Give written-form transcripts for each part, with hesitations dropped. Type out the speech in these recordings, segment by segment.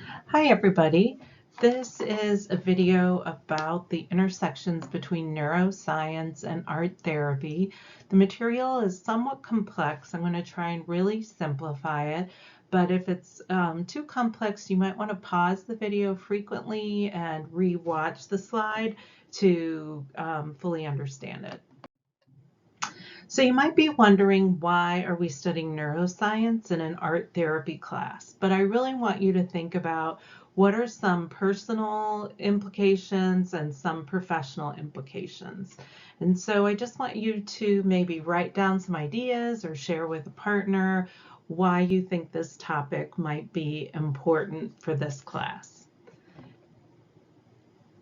Hi everybody. This is a video about the intersections between neuroscience and art therapy. The material is somewhat complex. I'm going to try and really simplify it, but if it's too complex, you might want to pause the video frequently and re-watch the slide to fully understand it. So you might be wondering, why are we studying neuroscience in an art therapy class? But I really want you to think about what are some personal implications and some professional implications. And so I just want you to maybe write down some ideas or share with a partner why you think this topic might be important for this class.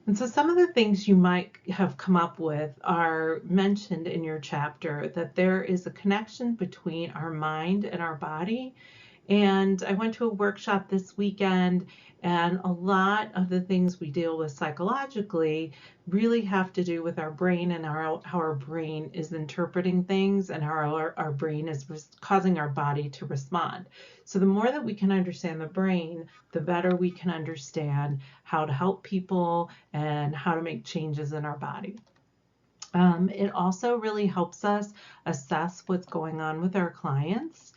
And so some of the things you might have come up with are mentioned in your chapter, that there is a connection between our mind and our body. And I went to a workshop this weekend, and a lot of the things we deal with psychologically really have to do with our brain and how our brain is interpreting things and how our brain is causing our body to respond. So the more that we can understand the brain, the better we can understand how to help people and how to make changes in our body. It also really helps us assess what's going on with our clients.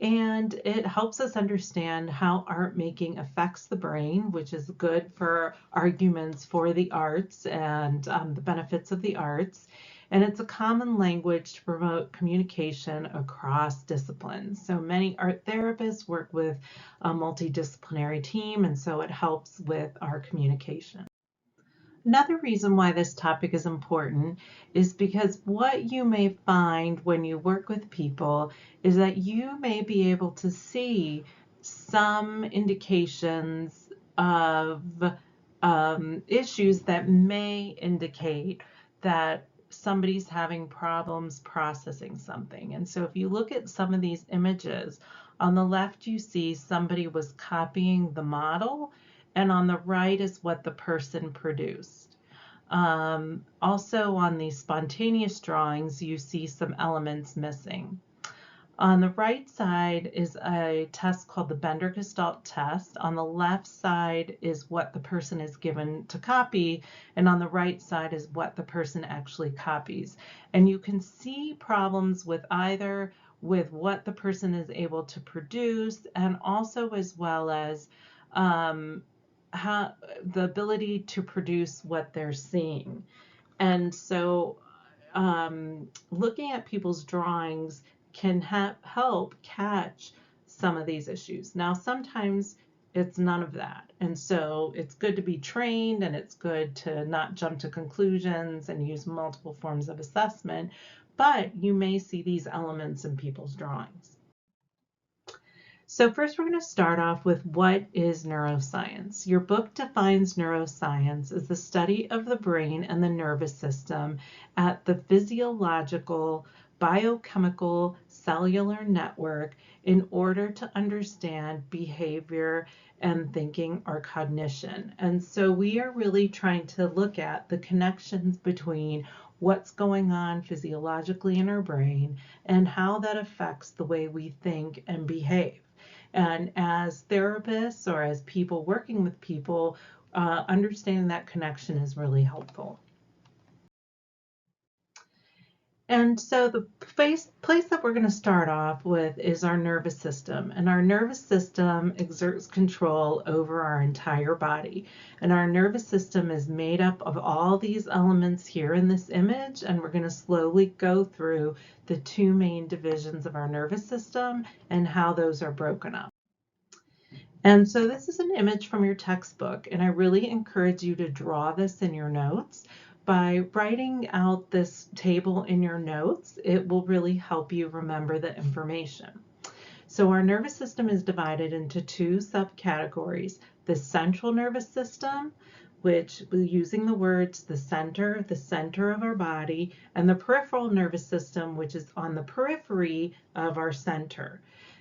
And it helps us understand how art making affects the brain, which is good for arguments for the arts and the benefits of the arts. And it's a common language to promote communication across disciplines. So many art therapists work with a multidisciplinary team, and so it helps with our communication. Another reason why this topic is important is because what you may find when you work with people is that you may be able to see some indications of issues that may indicate that somebody's having problems processing something. And so if you look at some of these images, on the left you see somebody was copying the model, and on the right is what the person produced. Also on these spontaneous drawings, you see some elements missing. On the right side is a test called the Bender-Gestalt test. On the left side is what the person is given to copy, and on the right side is what the person actually copies. And you can see problems with either with what the person is able to produce, and also as well as how the ability to produce what they're seeing. And so looking at people's drawings can help catch some of these issues. Now, sometimes it's none of that. And so it's good to be trained, and it's good to not jump to conclusions and use multiple forms of assessment, but you may see these elements in people's drawings. So first we're going to start off with, what is neuroscience? Your book defines neuroscience as the study of the brain and the nervous system at the physiological, biochemical, cellular network in order to understand behavior and thinking or cognition. And so we are really trying to look at the connections between what's going on physiologically in our brain and how that affects the way we think and behave. And as therapists or as people working with people, understanding that connection is really helpful. And so the place that we're going to start off with is our nervous system. And our nervous system exerts control over our entire body. And our nervous system is made up of all these elements here in this image. And we're going to slowly go through the two main divisions of our nervous system and how those are broken up. And so this is an image from your textbook, and I really encourage you to draw this in your notes. By writing out this table in your notes, it will really help you remember the information. So our nervous system is divided into two subcategories: the central nervous system, which, using the words the center of our body, and the peripheral nervous system, which is on the periphery of our center.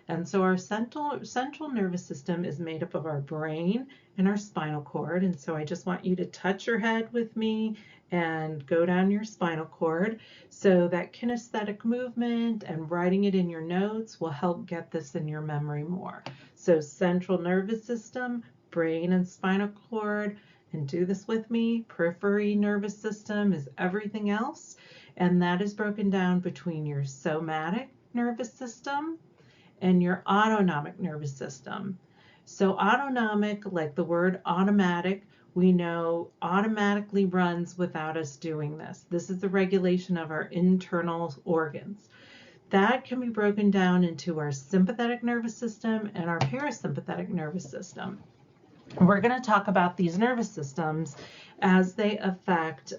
And so our central nervous system is made up of our brain and our spinal cord. And so I just want you to touch your head with me and go down your spinal cord. So that kinesthetic movement and writing it in your notes will help get this in your memory more. So central nervous system, brain and spinal cord, and do this with me, periphery nervous system is everything else, and that is broken down between your somatic nervous system and your autonomic nervous system. So autonomic, like the word automatic, we know automatically runs without us doing this. This is the regulation of our internal organs. That can be broken down into our sympathetic nervous system and our parasympathetic nervous system. We're going to talk about these nervous systems as they affect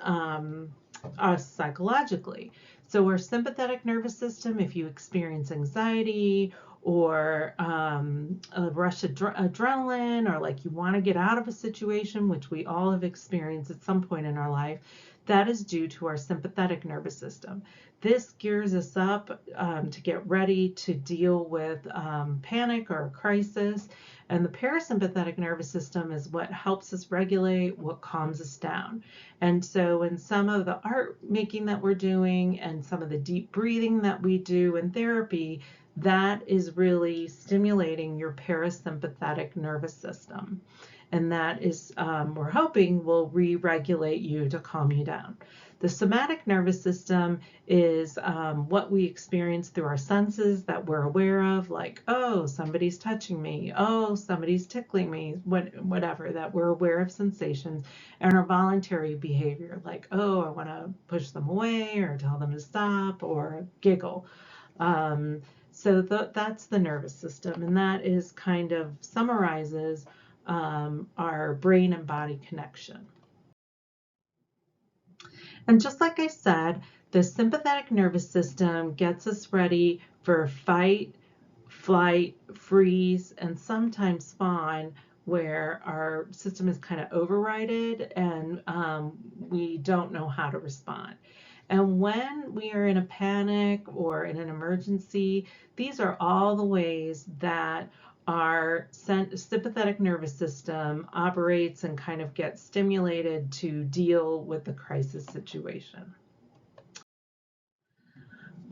us psychologically. So our sympathetic nervous system, if you experience anxiety or a rush of adrenaline, or like you want to get out of a situation, which we all have experienced at some point in our life, that is due to our sympathetic nervous system. This gears us up to get ready to deal with panic or a crisis. And the parasympathetic nervous system is what helps us regulate, what calms us down. And so in some of the art making that we're doing and some of the deep breathing that we do in therapy, that is really stimulating your parasympathetic nervous system. And that is, we're hoping, will re-regulate you to calm you down. The somatic nervous system is what we experience through our senses that we're aware of, like, oh, somebody's touching me, oh, somebody's tickling me, whatever, that we're aware of sensations, and our voluntary behavior, like, oh, I want to push them away or tell them to stop or giggle. So that's the nervous system, and that is kind of summarizes our brain and body connection. And just like I said, the sympathetic nervous system gets us ready for fight, flight, freeze, and sometimes fawn, where our system is kind of overridden and we don't know how to respond. And when we are in a panic or in an emergency, these are all the ways that our sympathetic nervous system operates and kind of gets stimulated to deal with the crisis situation.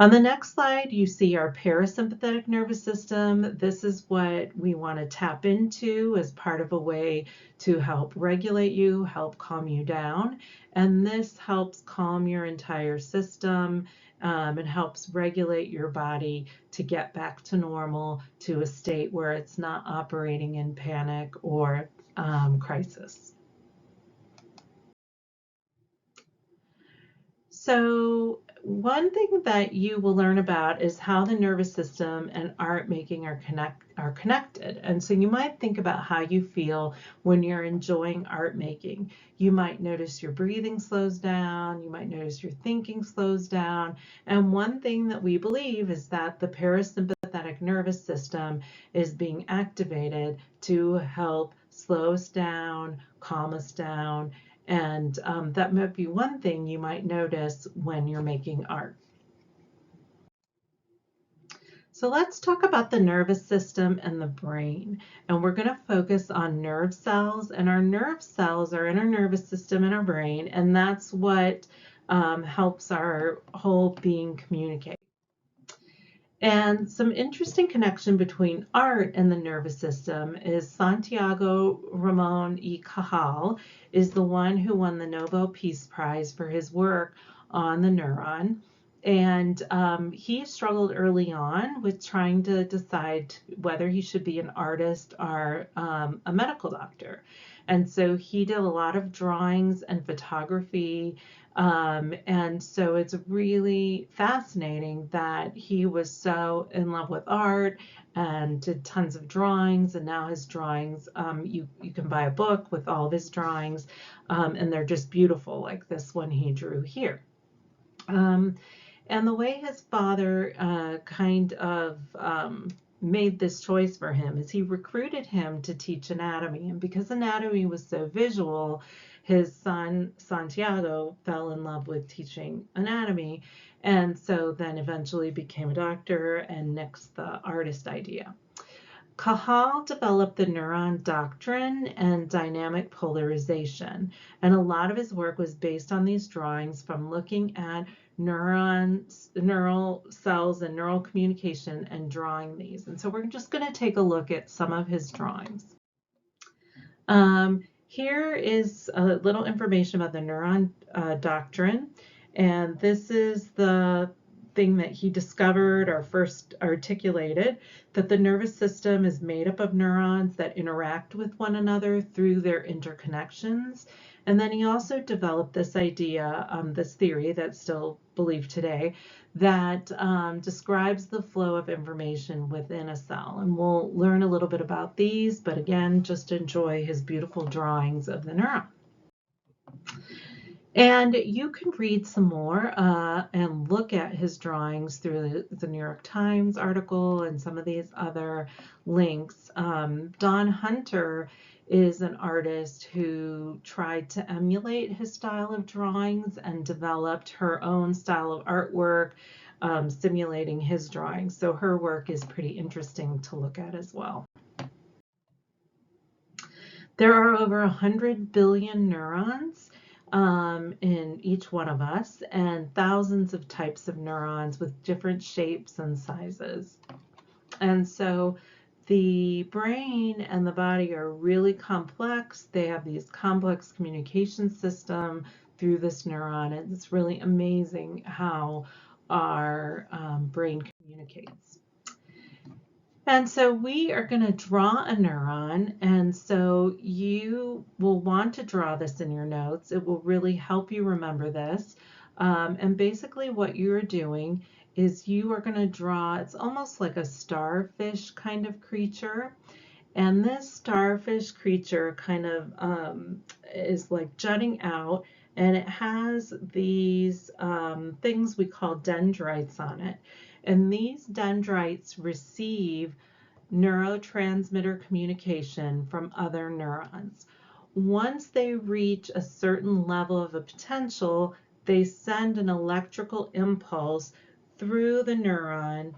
On the next slide, you see our parasympathetic nervous system. This is what we want to tap into as part of a way to help regulate you, help calm you down. And this helps calm your entire system and helps regulate your body to get back to normal, to a state where it's not operating in panic or crisis. So one thing that you will learn about is how the nervous system and art making are connected. And so you might think about how you feel when you're enjoying art making. You might notice your breathing slows down, you might notice your thinking slows down. And one thing that we believe is that the parasympathetic nervous system is being activated to help slow us down, calm us down, and that might be one thing you might notice when you're making art. So let's talk about the nervous system and the brain. And we're going to focus on nerve cells. And our nerve cells are in our nervous system and our brain. And that's what helps our whole being communicate. And some interesting connection between art and the nervous system is Santiago Ramon y Cajal is the one who won the Nobel Peace Prize for his work on the neuron. And he struggled early on with trying to decide whether he should be an artist or a medical doctor. And so he did a lot of drawings and photography. And so it's really fascinating that he was so in love with art and did tons of drawings. And now his drawings, you can buy a book with all of his drawings, and they're just beautiful, like this one he drew here. And the way his father kind of made this choice for him is he recruited him to teach anatomy. And because anatomy was so visual, his son Santiago fell in love with teaching anatomy, and so then eventually became a doctor and nixed the artist idea. Cajal developed the neuron doctrine and dynamic polarization, and a lot of his work was based on these drawings from looking at neurons, neural cells, and neural communication and drawing these. And so we're just going to take a look at some of his drawings. Here is a little information about the neuron doctrine, and this is the thing that he discovered or first articulated, that the nervous system is made up of neurons that interact with one another through their interconnections. And then he also developed this idea, this theory that's still believed today, that describes the flow of information within a cell. And we'll learn a little bit about these, but again, just enjoy his beautiful drawings of the neuron. And you can read some more and look at his drawings through the New York Times article and some of these other links. Dawn Hunter is an artist who tried to emulate his style of drawings and developed her own style of artwork, simulating his drawings. So her work is pretty interesting to look at as well. There are over 100 billion neurons in each one of us, and thousands of types of neurons with different shapes and sizes. And so the brain and the body are really complex. They have these complex communication system through this neuron, and it's really amazing how our brain communicates. And so we are going to draw a neuron, and so you will want to draw this in your notes. It will really help you remember this. And basically what you're doing is you are going to draw, it's almost like a starfish kind of creature. And this starfish creature kind of is like jutting out, and it has these things we call dendrites on it. And these dendrites receive neurotransmitter communication from other neurons. Once they reach a certain level of a potential, they send an electrical impulse through the neuron,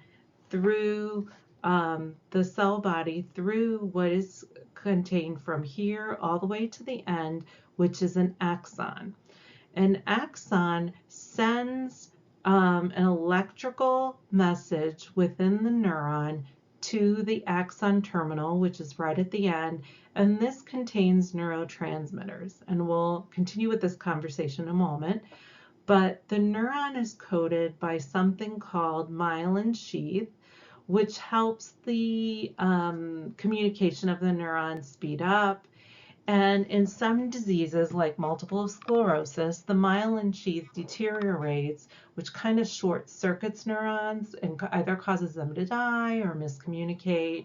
through the cell body, through what is contained from here all the way to the end, which is an axon. An axon sends an electrical message within the neuron to the axon terminal, which is right at the end, and this contains neurotransmitters. And we'll continue with this conversation in a moment. But the neuron is coded by something called myelin sheath, which helps the communication of the neuron speed up. And in some diseases like multiple sclerosis, the myelin sheath deteriorates, which kind of short circuits neurons and either causes them to die or miscommunicate,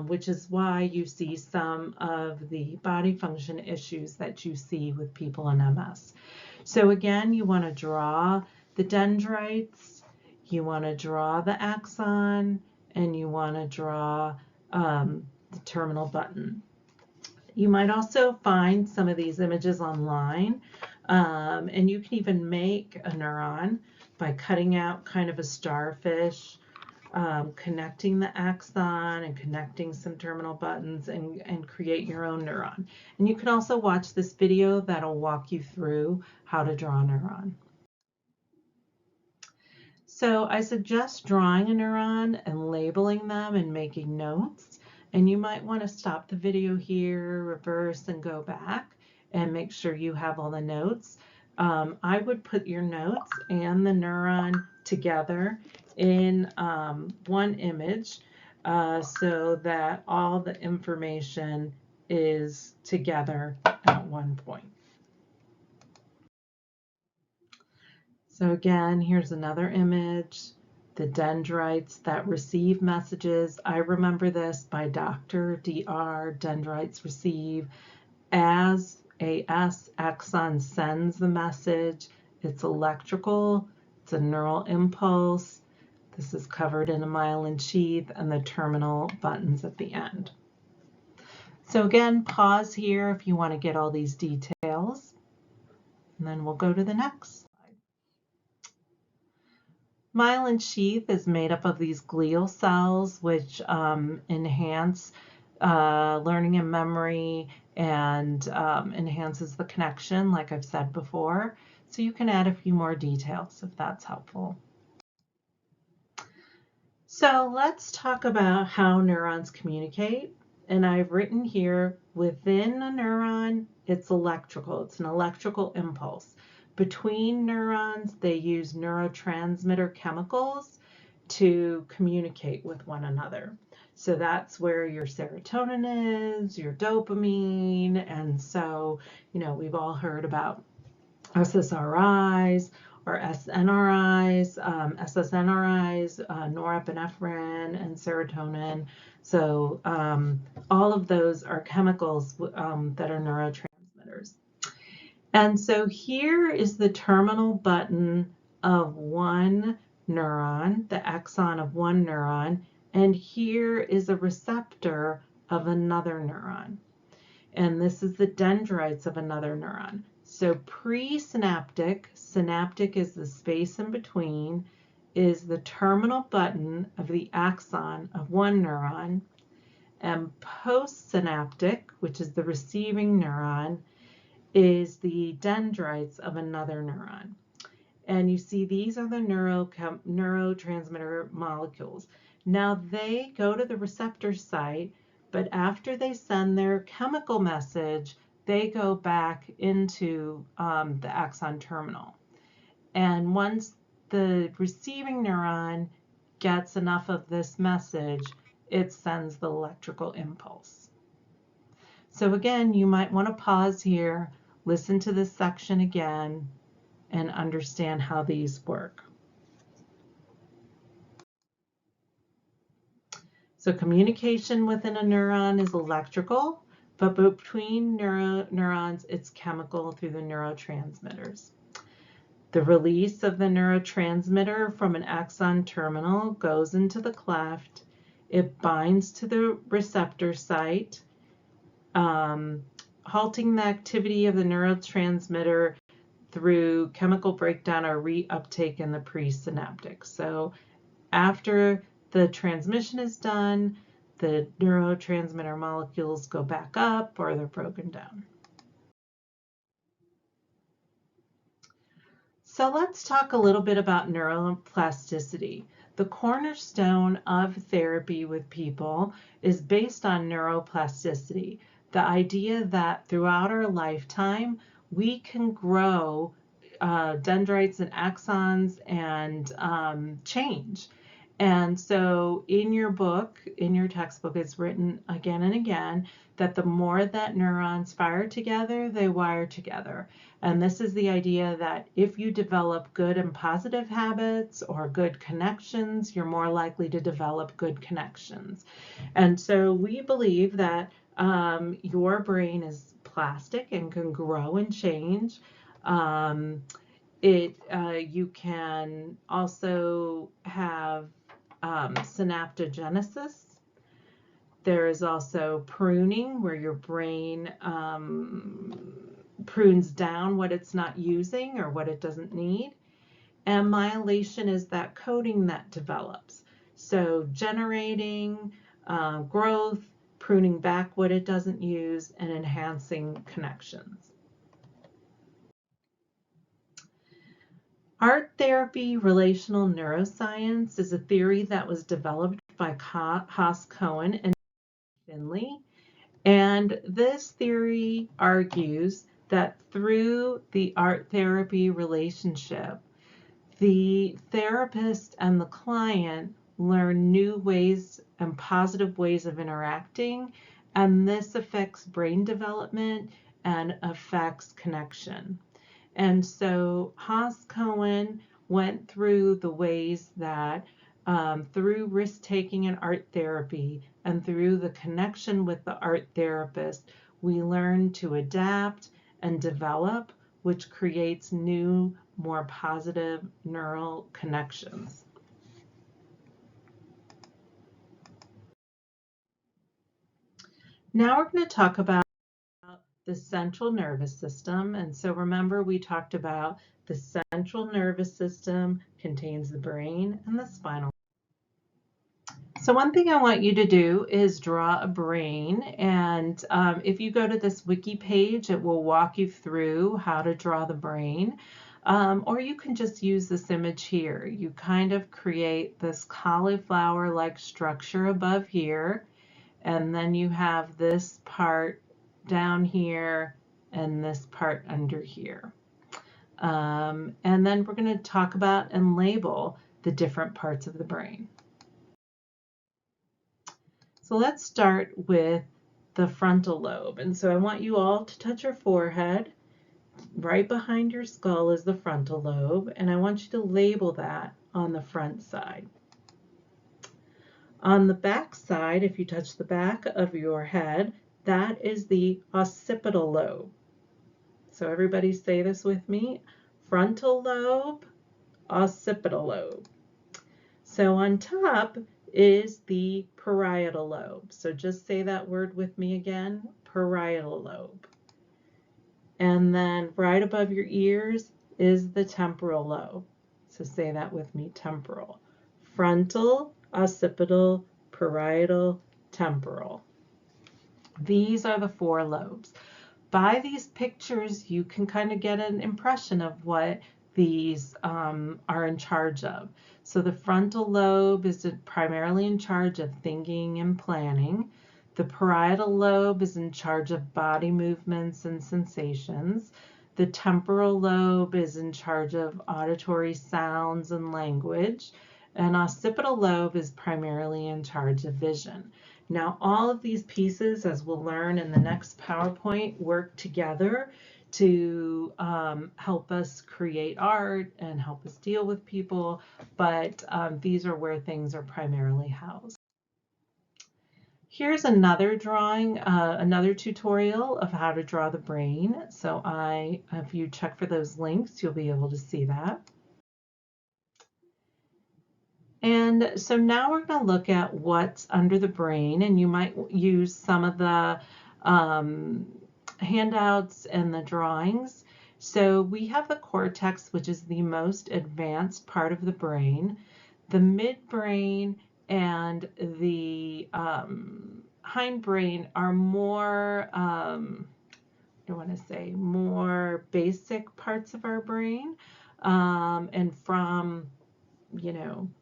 which is why you see some of the body function issues that you see with people in MS. So again, you want to draw the dendrites, you want to draw the axon, and you want to draw the terminal button. You might also find some of these images online, and you can even make a neuron by cutting out kind of a starfish, connecting the axon and connecting some terminal buttons and create your own neuron. And you can also watch this video that'll walk you through how to draw a neuron. So I suggest drawing a neuron and labeling them and making notes. And you might want to stop the video here, reverse, and go back and make sure you have all the notes. I would put your notes and the neuron together in one image so that all the information is together at one point. So again, here's another image. The dendrites that receive messages. I remember this by Dr. Dr. Dendrites receive as a S axon sends the message. It's electrical. It's a neural impulse. This is covered in a myelin sheath and the terminal buttons at the end. So again, pause here if you want to get all these details, and then we'll go to the next. Myelin sheath is made up of these glial cells, which enhance learning and memory and enhances the connection, like I've said before. So you can add a few more details if that's helpful. So let's talk about how neurons communicate. And I've written here, within a neuron, it's electrical. It's an electrical impulse. Between neurons, they use neurotransmitter chemicals to communicate with one another. So that's where your serotonin is, your dopamine. And so, we've all heard about SSRIs or SNRIs, SSNRIs, norepinephrine and serotonin. So all of those are chemicals that are neurotransmitters. And so here is the terminal button of one neuron, the axon of one neuron, and here is a receptor of another neuron. And this is the dendrites of another neuron. So presynaptic, synaptic is the space in between, is the terminal button of the axon of one neuron, and postsynaptic, which is the receiving neuron, is the dendrites of another neuron. And you see these are the neurotransmitter molecules. Now they go to the receptor site, but after they send their chemical message, they go back into the axon terminal. And once the receiving neuron gets enough of this message, it sends the electrical impulse. So again, you might want to pause here, listen to this section again, and understand how these work. So communication within a neuron is electrical, but between neurons, it's chemical through the neurotransmitters. The release of the neurotransmitter from an axon terminal goes into the cleft. It binds to the receptor site, halting the activity of the neurotransmitter through chemical breakdown or reuptake in the presynaptic. So after the transmission is done, the neurotransmitter molecules go back up or they're broken down. So let's talk a little bit about neuroplasticity. The cornerstone of therapy with people is based on neuroplasticity, the idea that throughout our lifetime, we can grow dendrites and axons and change. And so in your book, in your textbook, it's written again and again that the more that neurons fire together, they wire together. And this is the idea that if you develop good and positive habits or good connections, you're more likely to develop good connections. And so we believe that your brain is plastic and can grow and change. You can also have synaptogenesis. There is also pruning, where your brain prunes down what it's not using or what it doesn't need. And myelation is that coating that develops. So generating growth, pruning back what it doesn't use, and enhancing connections. Art therapy relational neuroscience is a theory that was developed by Haas Cohen and Finley. And this theory argues that through the art therapy relationship, the therapist and the client learn new ways and positive ways of interacting, and this affects brain development and affects connection. And so Haas Cohen went through the ways that through risk-taking in art therapy and through the connection with the art therapist, we learn to adapt and develop, which creates new, more positive neural connections. Now we're going to talk about the central nervous system. And so remember, we talked about the central nervous system contains the brain and the spinal. So one thing I want you to do is draw a brain. And if you go to this wiki page, it will walk you through how to draw the brain. Or you can just use this image here. You kind of create this cauliflower-like structure above here. and then you have this part down here and this part under here. And then we're going to talk about and label the different parts of the brain. So let's start with the frontal lobe. And so I want you all to touch your forehead. Right behind your skull is the frontal lobe, and I want you to label that on the front side. On the back side, if you touch the back of your head, that is the occipital lobe. So everybody say this with me: frontal lobe, occipital lobe. So on top is the parietal lobe. So just say that word with me again: parietal lobe. And then right above your ears is the temporal lobe. So say that with me: temporal. Frontal, occipital, parietal, temporal. These are the 4 lobes. By these pictures, you can kind of get an impression of what these are in charge of. So the frontal lobe is primarily in charge of thinking and planning. The parietal lobe is in charge of body movements and sensations. The temporal lobe is in charge of auditory sounds and language. And occipital lobe is primarily in charge of vision. Now, all of these pieces, as we'll learn in the next PowerPoint, work together to help us create art and help us deal with people, but these are where things are primarily housed. Here's another drawing, another tutorial of how to draw the brain. So if you check for those links, you'll be able to see that. And so now we're going to look at what's under the brain, and you might use some of the handouts and the drawings. So we have the cortex, which is the most advanced part of the brain. The midbrain and the hindbrain are more, I want to say, more basic parts of our brain, and from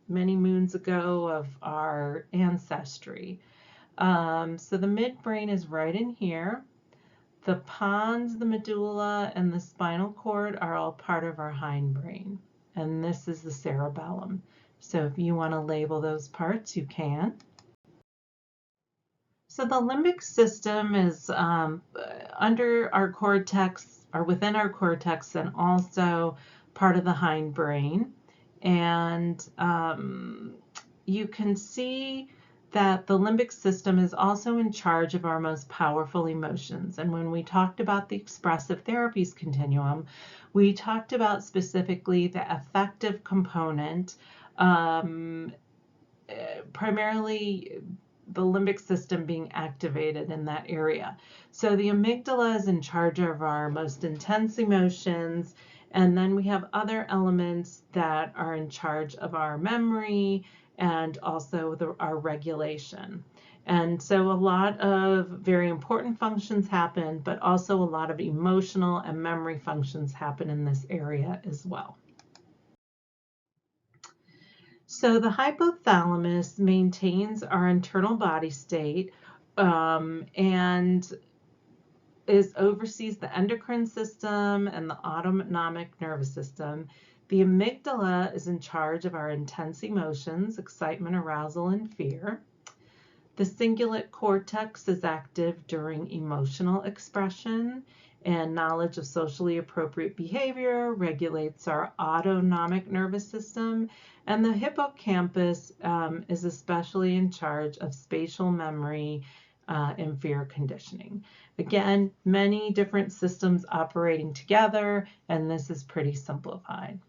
many moons ago of our ancestry. So the midbrain is right in here. The pons, the medulla, and the spinal cord are all part of our hindbrain. And this is the cerebellum. So if you want to label those parts, you can. So the limbic system is under our cortex, or within our cortex, and also part of the hindbrain. And you can see that the limbic system is also in charge of our most powerful emotions. And when we talked about the expressive therapies continuum, we talked about specifically the affective component, primarily the limbic system being activated in that area. So the amygdala is in charge of our most intense emotions, and then we have other elements that are in charge of our memory and also our regulation. And so a lot of very important functions happen, but also a lot of emotional and memory functions happen in this area as well. So the hypothalamus maintains our internal body state and oversees the endocrine system and the autonomic nervous system. The amygdala is in charge of our intense emotions, excitement, arousal, and fear. The cingulate cortex is active during emotional expression, and knowledge of socially appropriate behavior regulates our autonomic nervous system. And the hippocampus is especially in charge of spatial memory and fear conditioning. Again, many different systems operating together, and this is pretty simplified.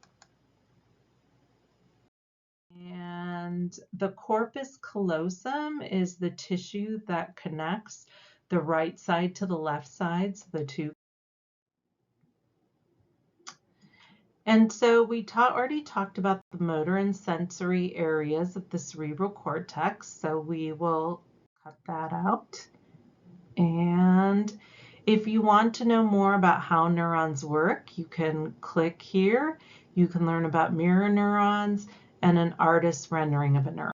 And the corpus callosum is the tissue that connects the right side to the left side, so the two. And so we already talked about the motor and sensory areas of the cerebral cortex, so we will cut that out. And if you want to know more about how neurons work, you can click here. You can learn about mirror neurons and an artist's rendering of a neuron.